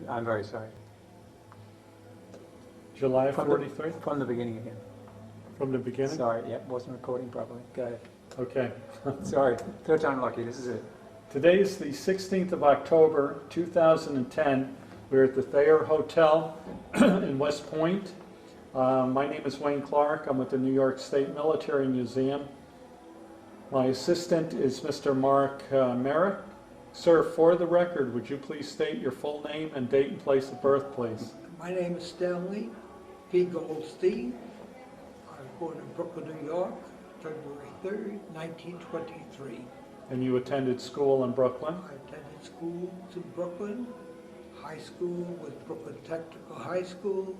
I'm very sorry. July of 43? From the beginning again. From the beginning? Sorry, yeah, wasn't recording properly. Go ahead. Okay. Sorry, third time lucky, this is it. Today is the 16th of October, 2010. We're at the Thayer Hotel in West Point. My name is Wayne Clark. I'm with the New York State Military Museum. My assistant is Mr. Mark Merrick. Sir, for the record, would you please state your full name and date and place of birth, please? My name is Stanley P. Goldstein. I was born in Brooklyn, New York, February 3rd, 1923. And you attended school in Brooklyn? I attended schools in Brooklyn. High school was Brooklyn Technical High School,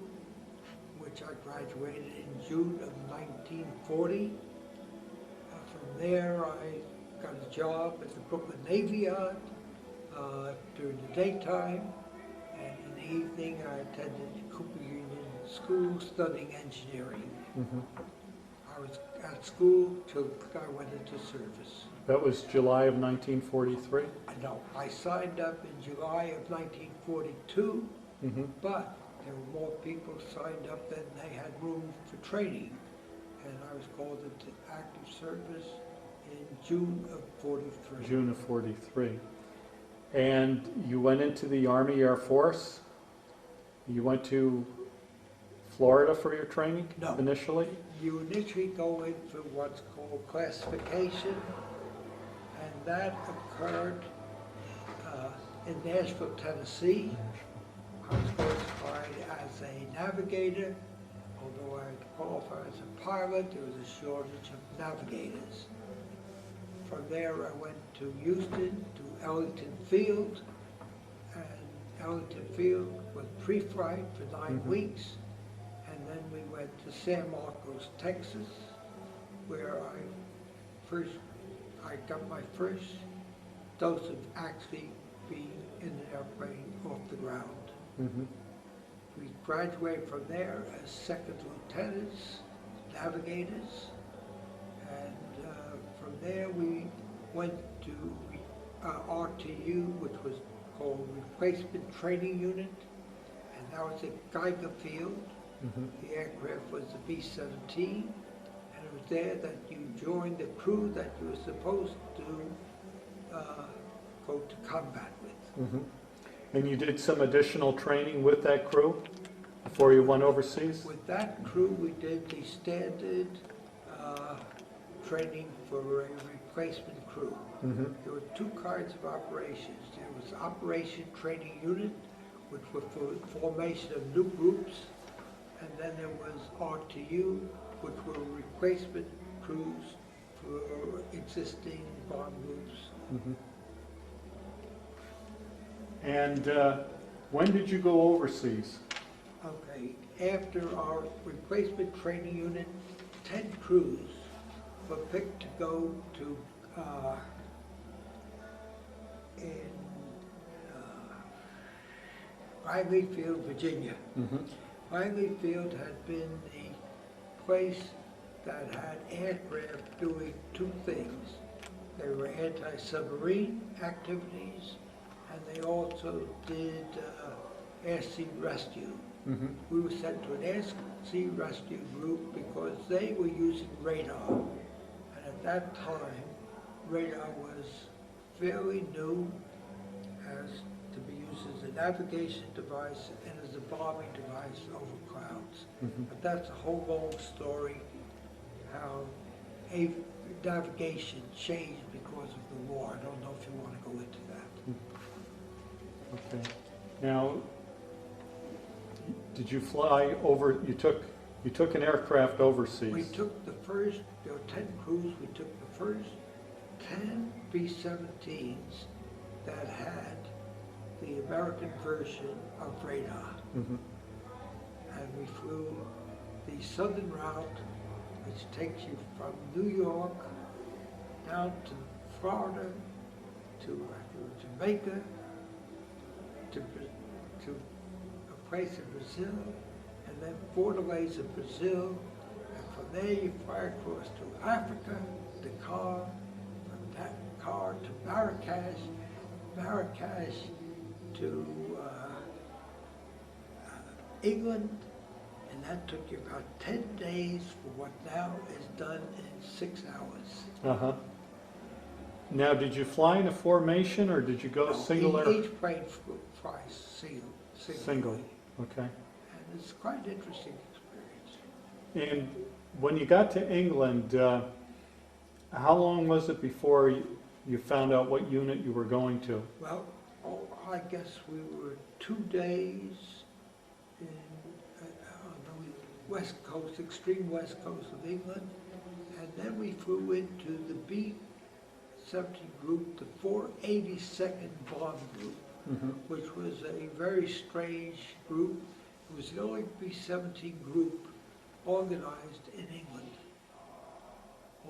which I graduated in June of 1940. From there, I got a job at the Brooklyn Navy Yard during the daytime, and in the evening I attended Cooper Union School studying engineering. Mm-hmm. I was at school till I went into service. That was July of 1943? No, I signed up in July of 1942, Mm-hmm. but there were more people signed up than they had room for training, and I was called into active service in June of 43. June of 43. And you went into the Army Air Force? You went to Florida for your training No. initially? You initially go in for what's called classification, and that occurred in Nashville, Tennessee. I was classified as a navigator. Although I qualified as a pilot, there was a shortage of navigators. From there, I went to Houston, to Ellington Field, and Ellington Field was pre-flight for 9 Mm-hmm. weeks, and then we went to San Marcos, Texas, where I got my first dose of actually being in an airplane off the ground. Mm-hmm. We graduated from there as second lieutenants, navigators, and from there we went to RTU, which was called Replacement Training Unit, and that was at Geiger Field. Mm-hmm. The aircraft was the B-17, and it was there that you joined the crew that you were supposed to go to combat with. Mm-hmm. And you did some additional training with that crew before you went overseas? With that crew, we did the standard training for a replacement crew. Mm-hmm. There were two kinds of operations. There was Operation Training Unit, which was for formation of new groups, and then there was RTU, which were replacement crews for existing bomb groups. Mm-hmm. And when did you go overseas? Okay, after our replacement training unit, 10 crews were picked to go to Langley Field, Virginia. Mm-hmm. Langley Field had been the place that had aircraft doing two things. They were anti-submarine activities, and they also did air-sea rescue. Mm-hmm. We were sent to an air-sea rescue group because they were using radar. And at that time, radar was fairly new as to be used as a navigation device and as a bombing device over clouds. Mm-hmm. But that's a whole long story, how navigation changed because of the war. I don't know if you want to go into that. Okay. Now, did you fly over? You took an aircraft overseas. We took the first, there were 10 crews, we took the first 10 B-17s that had the American version of radar. Mm-hmm. And we flew the southern route, which takes you from New York down to Florida, to Jamaica, to a place in Brazil, and then borderways of Brazil, and from there you fly across to Africa, Dakar, from Dakar to Marrakesh, Marrakesh to England, and that took you about 10 days for what now is done in 6 hours. Uh-huh. Now, did you fly in a formation or did you go singular? Each plane flies single. Okay. And it's quite an interesting experience. And when you got to England, how long was it before you found out what unit you were going to? Well, I guess we were 2 days on the west coast, extreme west coast of England, and then we flew into the B-17 group, the 482nd Bomb Group, which was a very strange group. It was the only B-17 group organized in England.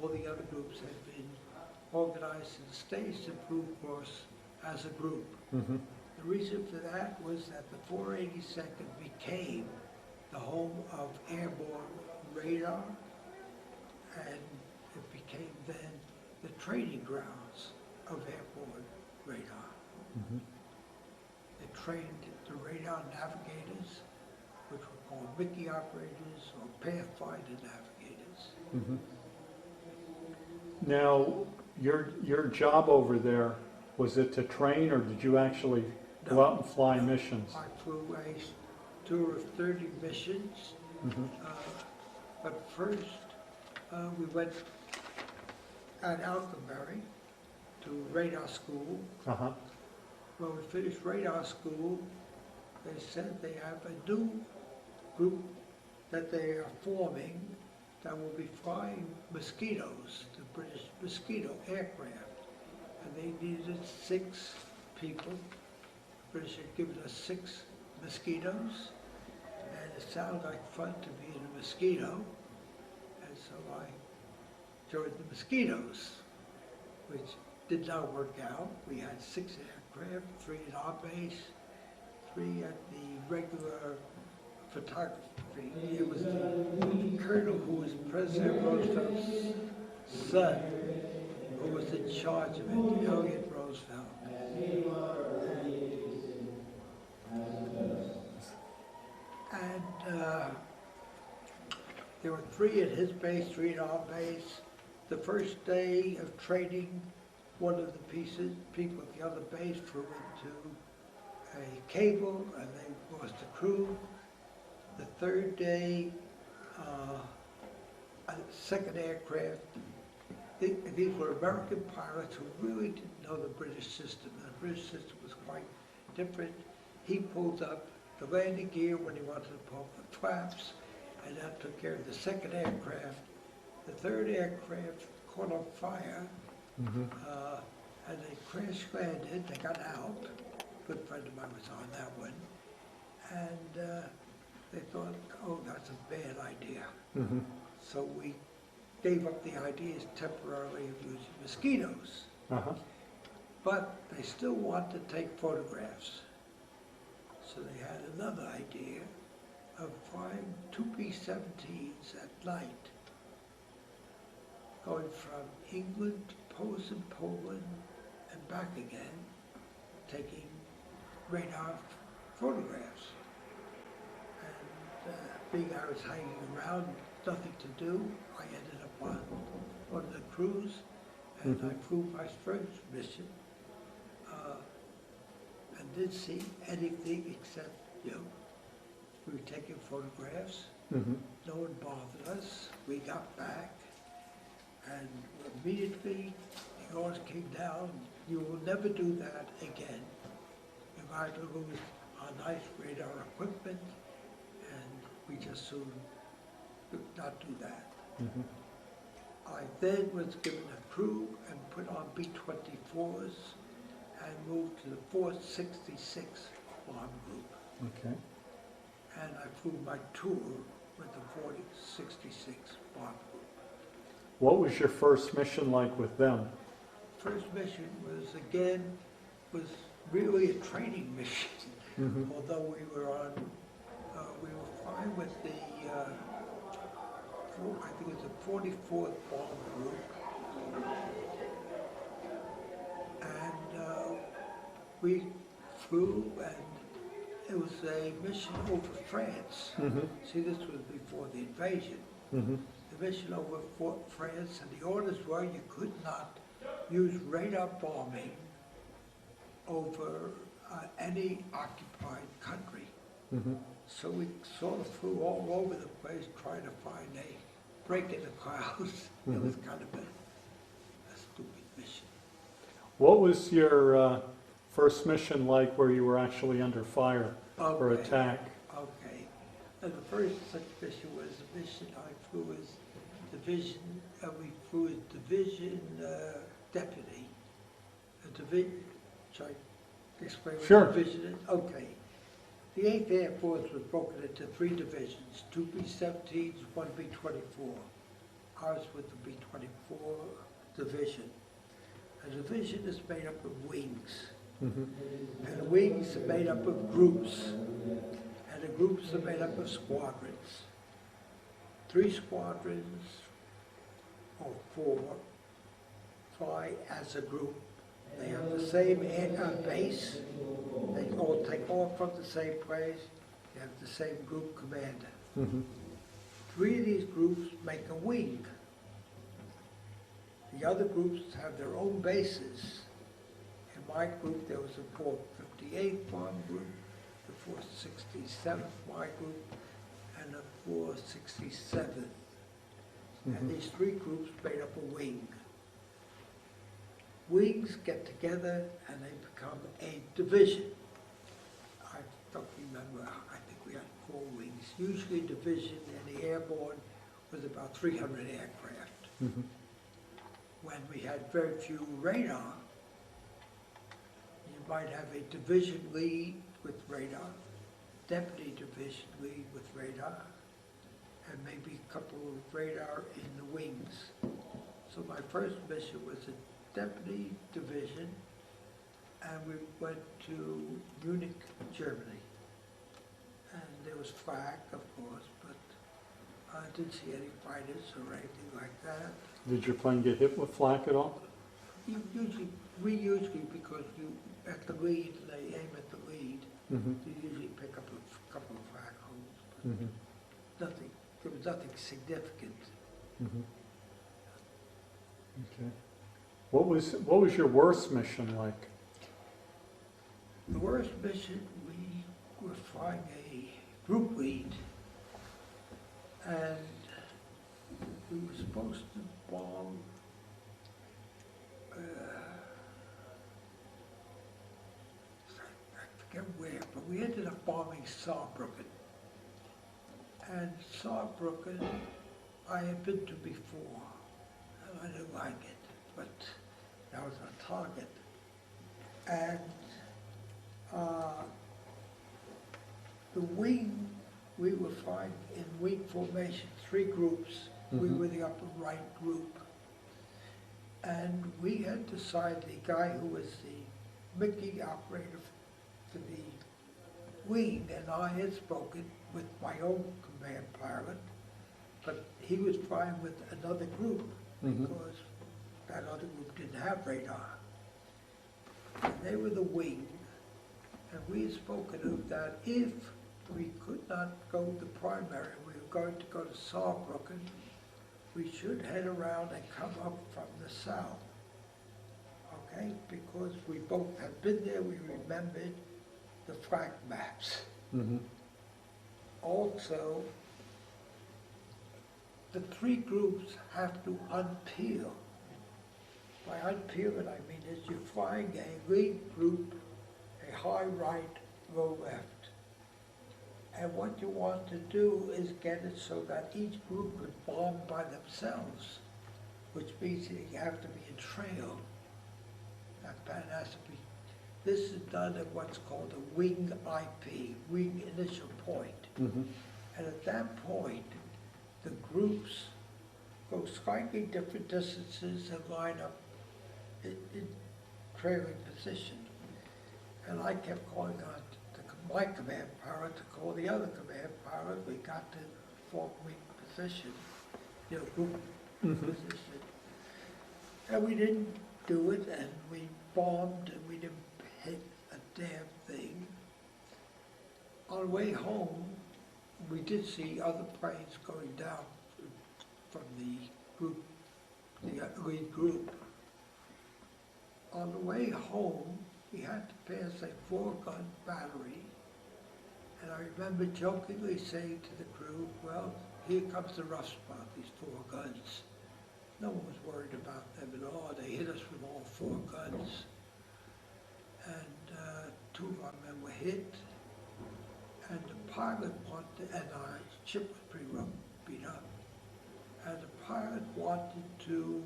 All the other groups had been organized in the States and flew across as a group. The reason for that was that the 482nd became the home of airborne radar, and it became then the training grounds of airborne radar. They trained the radar navigators, which were called Mickey operators or Pathfinder navigators. Now, your job over there, was it to train or did you actually go out and fly missions? I flew a tour of 30 missions, but first we went at Alconbury to radar school. When we finished radar school, they said they have a new group that they are forming that will be flying Mosquitoes, the British Mosquito aircraft. And they needed 6 people. The British had given us 6 Mosquitoes, and it sounded like fun to be in a Mosquito. And so I joined the Mosquitoes, which did not work out. We had 6 aircraft, 3 at our base, 3 at the regular photography. It was the colonel who was President Roosevelt's son who was in charge of it, Elliot Roosevelt. And there were 3 at his base, 3 at our base. The first day of training, one of the people at the other base flew into a cable and they lost the crew. The 3rd day, a 2nd aircraft. These were American pilots who really didn't know the British system. The British system was quite different. He pulled up the landing gear when he wanted to pull up the flaps, and that took care of the 2nd aircraft. The 3rd aircraft caught on fire, and they crash landed. They got out. A good friend of mine was on that one, and they thought, oh, that's a bad idea. So we gave up the ideas temporarily of using Mosquitoes. But they still wanted to take photographs. So they had another idea of flying 2 B-17s at night, going from England to Poland and back again, taking radar photographs. And being I was hanging around, nothing to do, I ended up on one of the crews, and I flew my first mission, and didn't see anything except, we were taking photographs. No one bothered us. We got back, and immediately the orders came down, you will never do that again. You're going to lose our nice radar equipment, and we just soon not do that. I then was given a crew and put on B-24s and moved to the 466 Bomb Group. Okay. And I flew my tour with the 466 Bomb Group. What was your first mission like with them? First mission was really a training mission. Although we were flying with the I think it was the 44th Bomb Group, and we flew, and It was a mission over France. Mm-hmm. See, this was before the invasion. Mm-hmm. The mission over France, and the orders were you could not use radar bombing over any occupied country. Mm-hmm. So we sort of flew all over the place trying to find a break in the clouds. It was kind of a stupid mission. What was your first mission like where you were actually under fire or Okay. attack? Okay. And the first such mission was a mission I flew as division, we flew as division deputy. A division, should I explain what Sure. division is? Okay. The 8th Air Force was broken into 3 divisions, 2 B-17s, 1 B-24. Ours was the B-24 division. A division is made up of wings. Mm-hmm. And the wings are made up of groups. And the groups are made up of squadrons. 3 squadrons, or 4, fly as a group. They have the same base. They all take off from the same place. They have the same group commander. Mm-hmm. 3 of these groups make a wing. The other groups have their own bases. In my group, there was a 458th Bomb Group, the 467th My Group, and the 467th. Mm-hmm. And these 3 groups made up a wing. Wings get together and they become a division. I don't remember, I think we had 4 wings. Usually a division in the airborne was about 300 aircraft. Mm-hmm. When we had very few radar, you might have a division lead with radar, deputy division lead with radar, and maybe a couple of radar in the wings. So my first mission was a deputy division, and we went to Munich, Germany. And there was flak, of course, but I didn't see any fighters or anything like that. Did your plane get hit with flak at all? We usually, because you, at the lead, they aim at the lead, Mm-hmm. you usually pick up a couple of flak holes, but Mm-hmm. nothing, there was nothing significant. Mm-hmm. Okay. What was your worst mission like? The worst mission, we were flying a group lead, and we were supposed to bomb I forget where, but we ended up bombing Saarbrücken. And Saarbrücken, I had been to before, and I didn't like it, but that was our target. And the wing, we were flying in wing formation, 3 groups. We Mhm. were the upper right group. And we had decided, the guy who was the Mickey operator for the wing, and I had spoken with my own command pilot, but he was flying with another group Mhm. because that other group didn't have radar. And they were the wing, and we had spoken of that if we could not go to the primary, we were going to go to Saarbrücken, we should head around and come up from the south. Okay, because we both had been there, we remembered the flak maps. Mm-hmm. Also, the 3 groups have to unpeel. By unpeeling, I mean is you're flying a lead group, a high right, low left. And what you want to do is get it so that each group could bomb by themselves, which means that you have to be in trail. That has to be, this is done at what's called a wing IP, wing initial point. Mm-hmm. And at that point, the groups go slightly different distances and line up in trailing position. And I kept calling on my command pilot to call the other command pilot. We got to form wing position, group position. And we didn't do it, and we bombed, and we didn't hit a damn thing. On the way home, we did see other planes going down from the group, the lead group. On the way home, we had to pass a 4-gun battery, and I remember jokingly saying to the crew, well, here comes the rough spot, these 4 guns. No one was worried about them at all. They hit us with all 4 guns. And 2 of our men were hit, and the pilot wanted, and our ship was pretty rough, beat up, and the pilot wanted to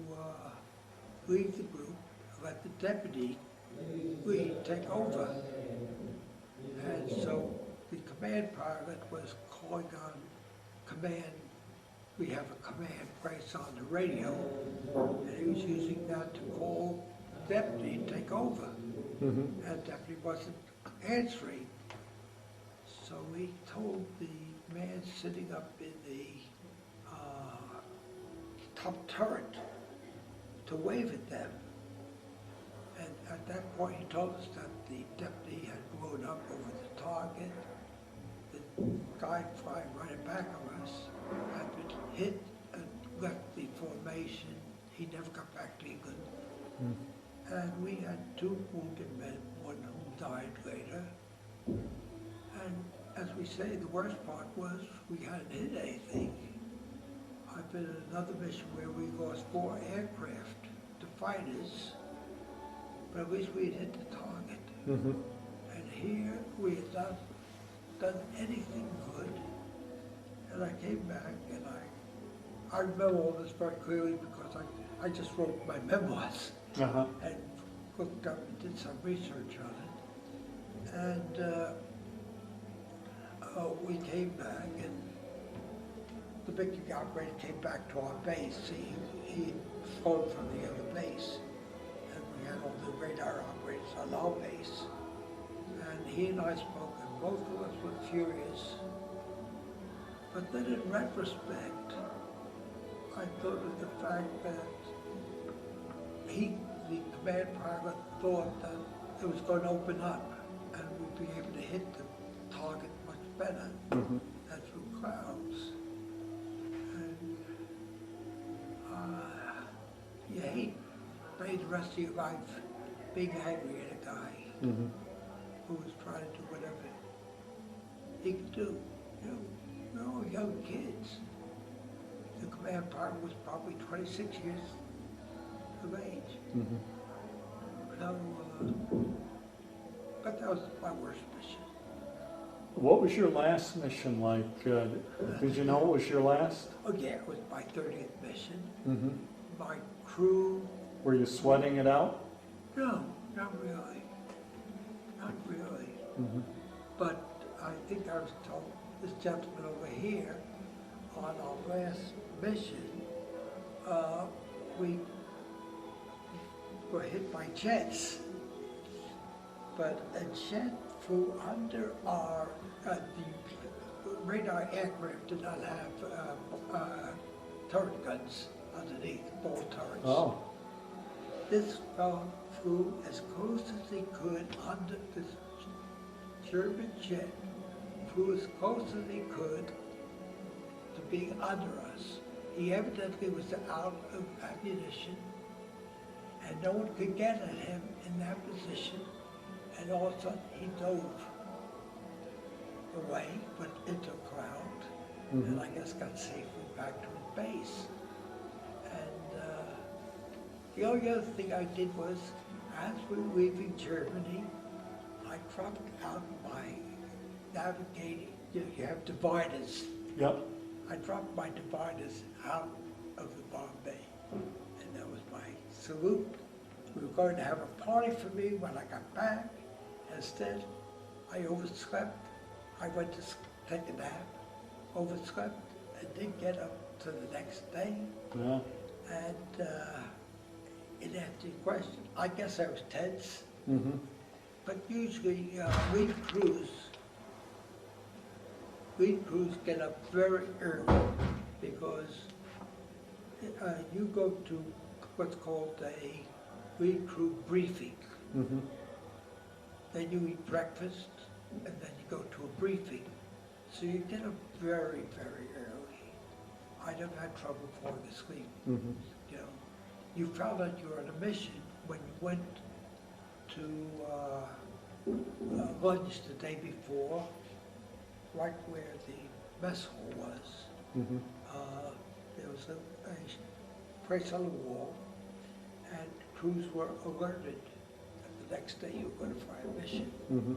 leave the group, let the deputy take over. And so the command pilot was calling on command. We have a command place on the radio, and he was using that to call the deputy to take over. And the deputy wasn't answering. So we told the man sitting up in the top turret to wave at them. And at that point, he told us that the deputy had blown up over the target. The guy flying right back on us had been hit and left the formation. He never got back to England. And we had 2 wounded men, one who died later. And as we say, the worst part was we hadn't hit anything. I've been in another mission where we lost 4 aircraft to fighters, but at least we had hit the target. And here we had not done anything good. And I came back and I remember all this very clearly because I just wrote my memoirs and looked up and did some research on it. And we came back, and the big operator came back to our base. He'd flown from the other base, and we had all the radar operators on our base. And he and I spoke, and both of us were furious. But then in retrospect, I thought of the fact that the command pilot, thought that it was going to open up and we'd be able to hit the target much better than through clouds. And you hate pay the rest of your life being angry at a guy who was trying to do whatever he could do. You know, we're all young kids. The command pilot was probably 26 years of age. So, but that was my worst mission. What was your last mission like? Did you know it was your last? Oh yeah, it was my 30th mission. My crew. Were you sweating it out? No, not really. Not really. But I think I was told, this gentleman over here, on our last mission, we were hit by jets. But a jet flew under our, the radar aircraft did not have turret guns underneath, ball turrets. Oh. This fellow flew as close as he could under this German jet, flew as close as he could to being under us. He evidently was out of ammunition, and no one could get at him in that position, and all of a sudden he dove away, but into a cloud, and I guess got safely back to his base. And the only other thing I did was, as we were leaving Germany, I dropped out my navigating, you have dividers. Yep. I dropped my dividers out of the bomb bay, and that was my salute. We were going to have a party for me when I got back. Instead, I overslept. I went to take a nap, overslept, and didn't get up to the next day. Yeah. And in answer your question, I guess I was tense. But usually lead crews get up very early because you go to what's called a lead crew briefing. Then you eat breakfast, and then you go to a briefing. So you get up very, very early. I never had trouble falling asleep. Mm-hmm. You know, you found out you were on a mission when you went to lunch the day before, right where the mess hall was. Mm-hmm. There was a place on the wall, and crews were alerted that the next day you were going to fly a mission. Mm-hmm.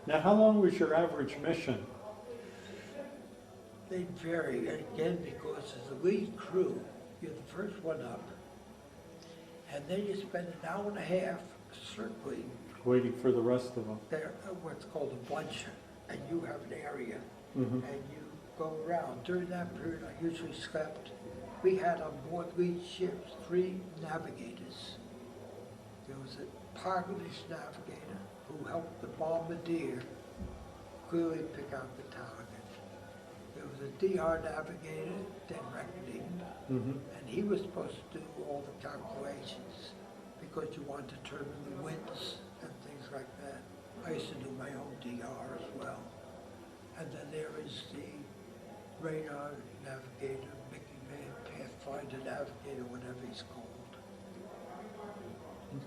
Now, how long was your average mission? They vary, again, because as the lead crew, you're the first one up, and then you spend an hour and a half circling Waiting for the rest of them. there, what's called a bunch, and you have an area, Mm-hmm. and you go around. During that period, I usually slept. We had on board lead ships 3 navigators. There was a pilot's navigator who helped the bombardier clearly pick out the target. There was a DR navigator, directing, Mm-hmm. and he was supposed to do all the calculations because you want to determine the winds and things like that. I used to do my own DR as well. And then there is the radar navigator, Mickey Man, Pathfinder navigator, whatever he's called.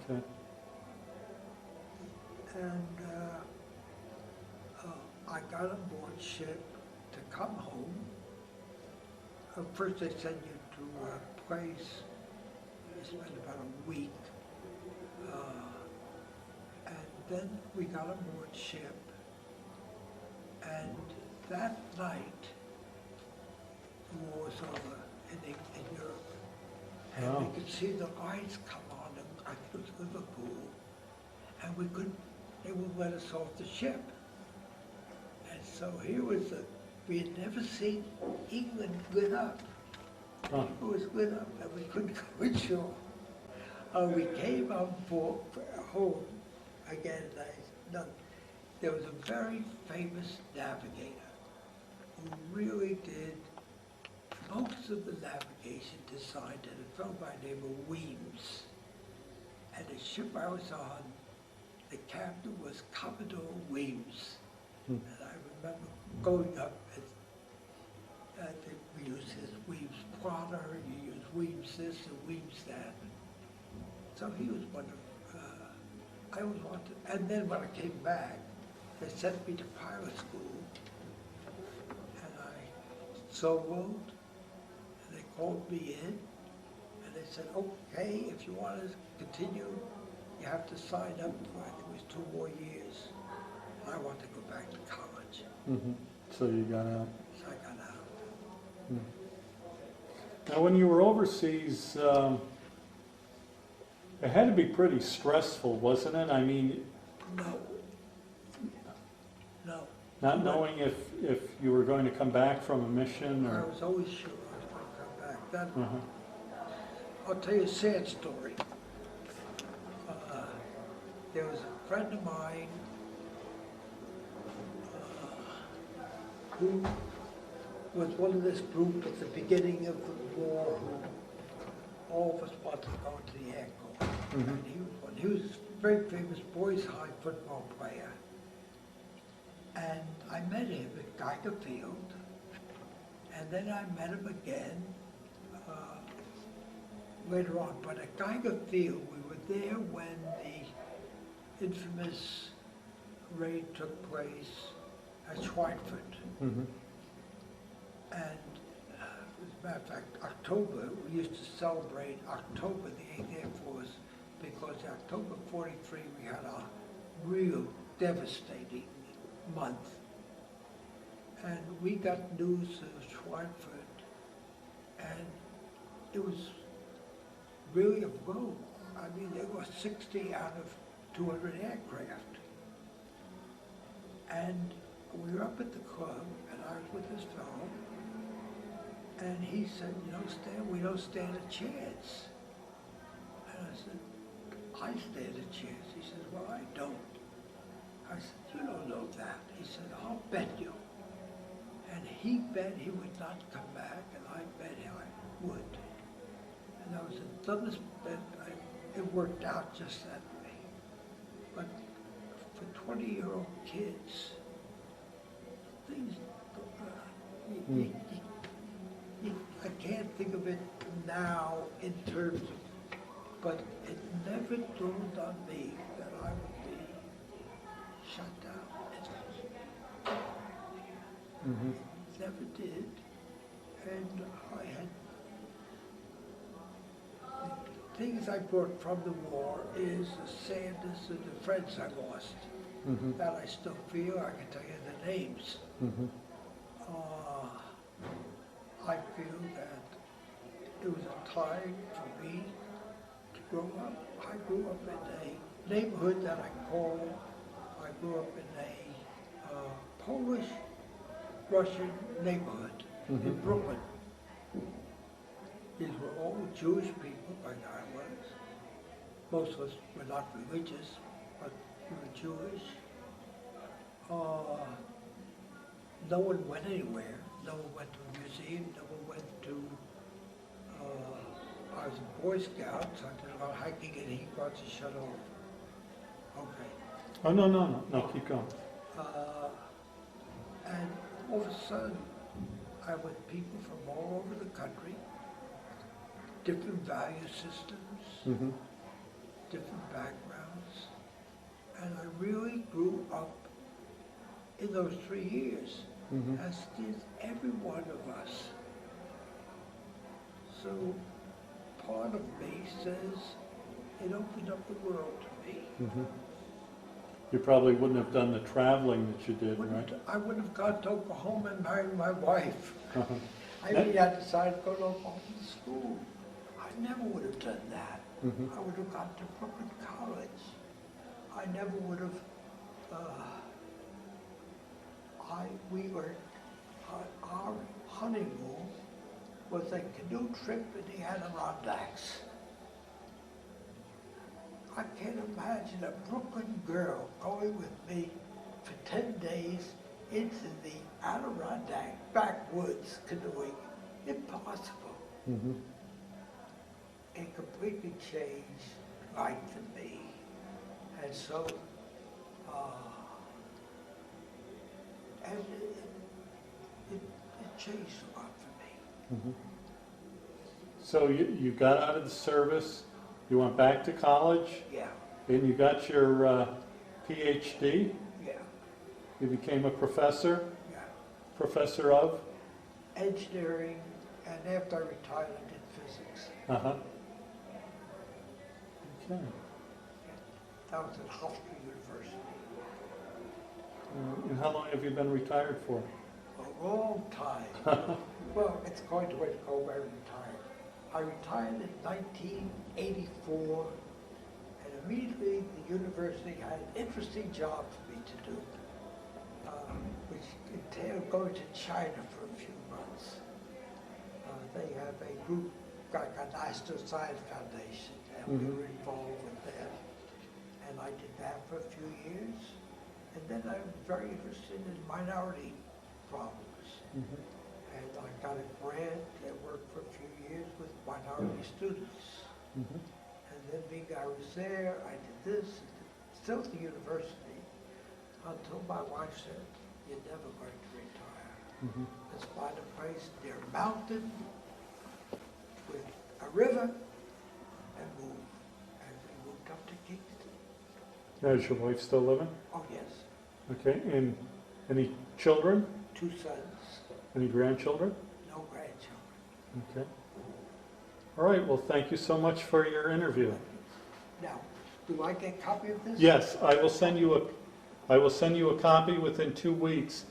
Okay. And I got on board ship to come home. First they send you to a place, you spend about a week. And then we got on board ship. And that night, the war was over in Europe. And Wow. we could see the lights come on, and I think it was Liverpool. And we couldn't, they wouldn't let us off the ship. And so here was we had never seen England lit up. Huh. It was lit up, and we couldn't go ashore. We came on board home again, there was a very famous navigator who really did most of the navigation design, and a fellow by the name of Weems. And the ship I was on, the captain was Commodore Weems. And I remember going up, and I think we used his Weems plotter, and you use Weems this and Weems that. So he was one of, I always wanted, and then when I came back, they sent me to pilot school, and I soloed, and they called me in, and they said, okay, if you want to continue, you have to sign up for, I think it was 2 more years. And I wanted to go back to college, Mm-hmm. So you got out. so I got out. Now, when you were overseas, it had to be pretty stressful, wasn't it? I mean, No, not knowing if you were going to come back from a mission I or. was always sure I was going to come back. That, Uh-huh. I'll tell you a sad story. There was a friend of mine who was one of this group at the beginning of the war who all of us wanted to go to the Air Corps. Mhm. And he was one. He was a very famous boys' high football player. And I met him at Geiger Field, and then I met him again later on. But at Geiger Field, we were there when the infamous raid took place at Schweinfurt. Mm-hmm. And as a matter of fact, October, we used to celebrate October, the 8th Air Force, because October 43, we had a real devastating month. And we got news of Schweinfurt, and it was really a blow. I mean, there were 60 out of 200 aircraft. And we were up at the club, and I was with this fellow, and he said, you know, Stan, we don't stand a chance. And I said, I stand a chance. He said, well, I don't. I said, you don't know that. He said, I'll bet you. And he bet he would not come back, and I bet I would. And that was the dumbest bet. It worked out just that way. But for 20-year-old kids. Things, I can't think of it now in terms of, but it never dawned on me that I would be shut down. Mhm. It never did. And I had, the things I brought from the war is the sadness of the friends I lost. Mhm. That I still feel. I can tell you the names. Mhm. I feel that it was a time for me to grow up. I grew up in a neighborhood that I grew up in a Polish-Russian neighborhood in Brooklyn. These were all Jewish people, like I was. Most of us were not religious, but we were Jewish. No one went anywhere. No one went to a museum. No one went to, I was a Boy Scout, so I did a lot of hiking and heat rods to shut off. Okay. Oh, no, keep going. And all of a sudden, I'm with people from all over the country, different value systems, Mhm. different backgrounds, and I really grew up in those 3 years, Mhm. as did every one of us. So part of me says it opened up the world to me. Mhm. You probably wouldn't have done the traveling that you did, right? I wouldn't have gone to Oklahoma and married my wife. Uh-huh. I mean, I decided to go to Oklahoma to school. I never would have done that. Mhm. I would have gone to Brooklyn College. I never would have, our honeymoon was a canoe trip in the Adirondacks. I can't imagine a Brooklyn girl going with me for 10 days into the Adirondack backwoods canoeing. Impossible. Mhm. It completely changed life for me. And so, and it changed a lot for me. Mhm. So you got out of the service, you went back to college, Yeah, and you got your PhD. yeah, You became a professor, yeah. professor of? Engineering, and after I retired, I did physics. Uh-huh. Okay. That was at Hofstra University. And how long have you been retired for? A long time. Well, it's going to way to go when I retired. I retired in 1984, and immediately the university had an interesting job for me to do, which entailed going to China for a few months. They have a group, like a National Science Foundation, and we were involved with that. And I did that for a few years. And then I was very interested in minority problems. Mhm. And I got a grant that worked for a few years with minority students. Mhm. And then being I was there, I did this, still at the university, until my wife said, "You're never going to retire. Mhm. Let's find a place near a mountain with a river and move." And we moved up to Kingston. Now, is your wife still living? Oh, yes, Okay, and any children? 2 sons, Any grandchildren? no grandchildren. Okay. All right, well, thank you so much for your interview. Now, do I get a copy of this? Yes, I will send you a copy within 2 weeks.